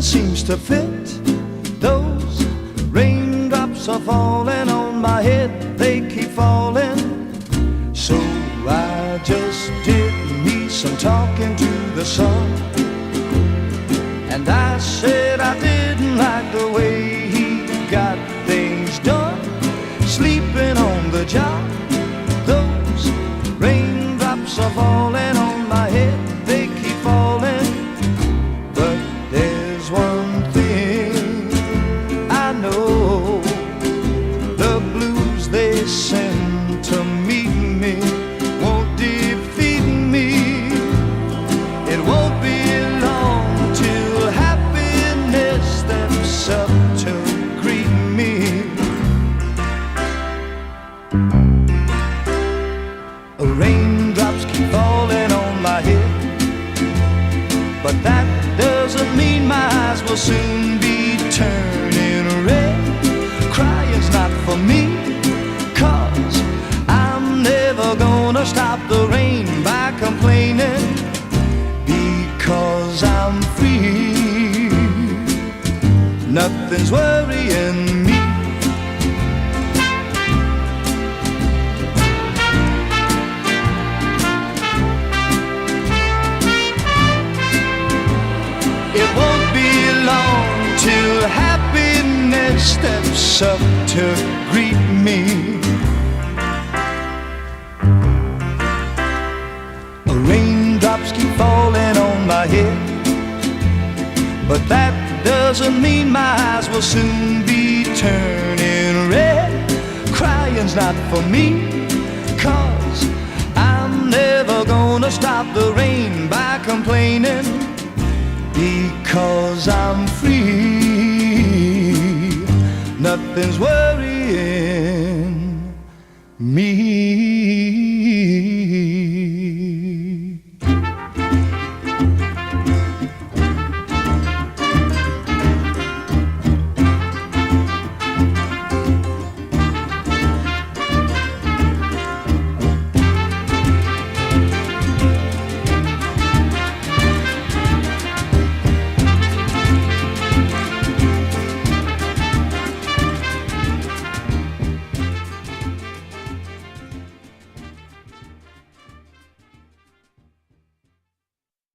seems to fit. Those raindrops are falling on my head, they keep falling. So I just did me some talking to the sun, and I said I didn't like the way he got things done, sleeping on the job. Those raindrops are falling on my head, they keep falling. But there's one thing I know, the blues they send to meet me won't defeat me. It won't be long till happiness steps up to greet me. Raindrops keep falling on my head, but that doesn't mean my eyes will soon be turning red. Crying's not for me, 'cause I'm never gonna stop the rain by complaining, because I'm free. Nothing's worrying me. It won't be long till happiness steps up to greet me. Raindrops keep falling on my head, but that doesn't mean my eyes will soon be turning red. Crying's not for me, 'cause I'm never gonna stop the rain by complaining, because I'm free. Nothing's worrying me.